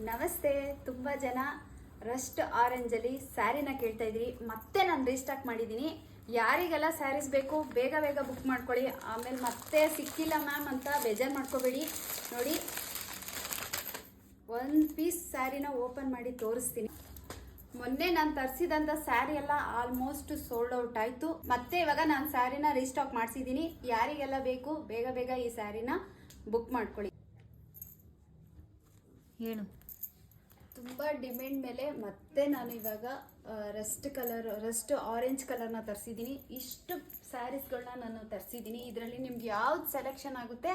ನಮಸ್ತೆ. ತುಂಬ ಜನ ರಸ್ಟ್ ಆರೆಂಜಲ್ಲಿ ಸ್ಯಾರಿನ ಕೇಳ್ತಾ ಇದ್ದೀರಿ. ಮತ್ತೆ ನಾನು ರೀಸ್ಟಾಕ್ ಮಾಡಿದ್ದೀನಿ. ಯಾರಿಗೆಲ್ಲ ಸ್ಯಾರೀಸ್ ಬೇಕು ಬೇಗ ಬೇಗ ಬುಕ್ ಮಾಡ್ಕೊಳ್ಳಿ. ಆಮೇಲೆ ಮತ್ತೆ ಸಿಕ್ಕಿಲ್ಲ ಮ್ಯಾಮ್ ಅಂತ ಬೇಜಾರು ಮಾಡ್ಕೋಬೇಡಿ. ನೋಡಿ, ಒಂದು ಪೀಸ್ ಸ್ಯಾರಿನ ಓಪನ್ ಮಾಡಿ ತೋರಿಸ್ತೀನಿ. ಮೊನ್ನೆ ನಾನು ತರಿಸಿದಂಥ ಸ್ಯಾರಿ ಎಲ್ಲ ಆಲ್ಮೋಸ್ಟ್ ಸೋಲ್ಡ್ ಔಟ್ ಆಯಿತು. ಮತ್ತೆ ಇವಾಗ ನಾನು ಸ್ಯಾರಿನ ರೀಸ್ಟಾಕ್ ಮಾಡಿಸಿದ್ದೀನಿ. ಯಾರಿಗೆಲ್ಲ ಬೇಕು ಬೇಗ ಬೇಗ ಈ ಸ್ಯಾರಿನ ಬುಕ್ ಮಾಡ್ಕೊಳ್ಳಿ. ಹೇಳು. ತುಂಬ ಡಿಮ್ಯಾಂಡ್ ಮೇಲೆ ಮತ್ತೆ ನಾನು ಇವಾಗ ರಸ್ಟ್ ಆರೆಂಜ್ ಕಲರ್ನ ತರಿಸಿದ್ದೀನಿ. ಇಷ್ಟು ಸ್ಯಾರೀಸ್ಗಳನ್ನ ನಾನು ತರಿಸಿದ್ದೀನಿ. ಇದರಲ್ಲಿ ನಿಮ್ಗೆ ಯಾವ್ದು ಸೆಲೆಕ್ಷನ್ ಆಗುತ್ತೆ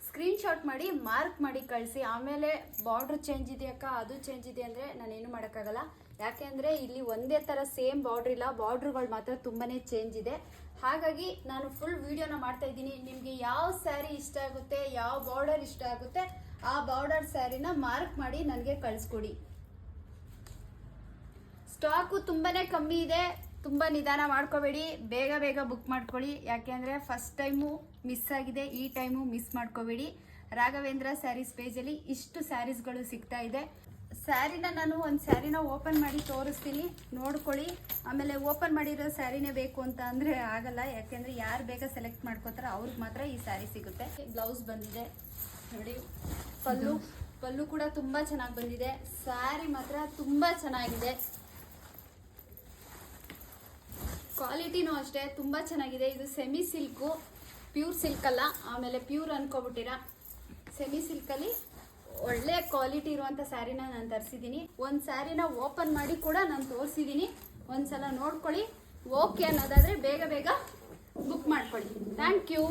ಸ್ಕ್ರೀನ್ಶಾಟ್ ಮಾಡಿ ಮಾರ್ಕ್ ಮಾಡಿ ಕಳಿಸಿ. ಆಮೇಲೆ ಬಾರ್ಡ್ರ್ ಚೇಂಜ್ ಇದೆಯಕ್ಕ, ಅದು ಚೇಂಜ್ ಇದೆ ಅಂದರೆ ನಾನೇನು ಮಾಡೋಕ್ಕಾಗಲ್ಲ. ಯಾಕೆಂದರೆ ಇಲ್ಲಿ ಒಂದೇ ಥರ ಸೇಮ್ ಬಾರ್ಡ್ರ್ ಇಲ್ಲ, ಬಾರ್ಡ್ರುಗಳು ಮಾತ್ರ ತುಂಬಾ ಚೇಂಜ್ ಇದೆ. ಹಾಗಾಗಿ ನಾನು ಫುಲ್ ವಿಡಿಯೋನ ಮಾಡ್ತಾ ಇದ್ದೀನಿ. ನಿಮಗೆ ಯಾವ ಸ್ಯಾರಿ ಇಷ್ಟ ಆಗುತ್ತೆ, ಯಾವ ಬಾರ್ಡರ್ ಇಷ್ಟ ಆಗುತ್ತೆ ಆ ಬಾರ್ಡರ್ ಸ್ಯಾರಿನ ಮಾರ್ಕ್ ಮಾಡಿ ನನಗೆ ಕಳಿಸ್ಕೊಡಿ. ಸ್ಟಾಕು ತುಂಬಾ ಕಮ್ಮಿ ಇದೆ. ತುಂಬ ನಿಧಾನ ಮಾಡ್ಕೋಬೇಡಿ, ಬೇಗ ಬೇಗ ಬುಕ್ ಮಾಡ್ಕೊಳ್ಳಿ. ಯಾಕೆಂದರೆ ಫಸ್ಟ್ ಟೈಮು ಮಿಸ್ ಆಗಿದೆ, ಈ ಟೈಮು ಮಿಸ್ ಮಾಡ್ಕೋಬೇಡಿ. ರಾಘವೇಂದ್ರ ಸ್ಯಾರೀಸ್ ಪೇಜಲ್ಲಿ ಇಷ್ಟು ಸ್ಯಾರೀಸ್ಗಳು ಸಿಗ್ತಾ ಇದೆ. ಸ್ಯಾರಿನ ನಾನು ಒಂದು ಸ್ಯಾರಿನ ಓಪನ್ ಮಾಡಿ ತೋರಿಸ್ತೀನಿ, ನೋಡ್ಕೊಳ್ಳಿ. ಆಮೇಲೆ ಓಪನ್ ಮಾಡಿರೋ ಸ್ಯಾರಿನೇ ಬೇಕು ಅಂತ ಅಂದರೆ ಆಗಲ್ಲ. ಯಾಕೆಂದರೆ ಯಾರು ಬೇಗ ಸೆಲೆಕ್ಟ್ ಮಾಡ್ಕೋತಾರೋ ಅವ್ರಿಗೆ ಮಾತ್ರ ಈ ಸ್ಯಾರಿ ಸಿಗುತ್ತೆ. ಬ್ಲೌಸ್ ಬಂದಿದೆ ನೋಡಿ. ಪಲ್ಲು ಕೂಡ ತುಂಬ ಚೆನ್ನಾಗಿ ಬಂದಿದೆ. ಸ್ಯಾರಿ ಮಾತ್ರ ತುಂಬ ಚೆನ್ನಾಗಿದೆ. ಕ್ವಾಲಿಟಿನೂ ಅಷ್ಟೇ ತುಂಬ ಚೆನ್ನಾಗಿದೆ. ಇದು ಸೆಮಿ ಸಿಲ್ಕು, ಪ್ಯೂರ್ ಸಿಲ್ಕ್ ಅಲ್ಲ. ಆಮೇಲೆ ಪ್ಯೂರ್ ಅನ್ಕೋಬಿಟ್ಟಿರ ಸೆಮಿ ಸಿಲ್ಕಲ್ಲಿ ಒಳ್ಳೆ ಕ್ವಾಲಿಟಿ ಇರುವಂಥ ಸ್ಯಾರಿನ ನಾನು ತರಿಸಿದ್ದೀನಿ. ಒಂದು ಸ್ಯಾರಿನ ಓಪನ್ ಮಾಡಿ ಕೂಡ ನಾನು ತೋರಿಸಿದ್ದೀನಿ. ಒಂದ್ಸಲ ನೋಡ್ಕೊಳ್ಳಿ. ಓಕೆ ಅನ್ನೋದಾದರೆ ಬೇಗ ಬೇಗ ಬುಕ್ ಮಾಡ್ಕೊಳ್ಳಿ. Thank you.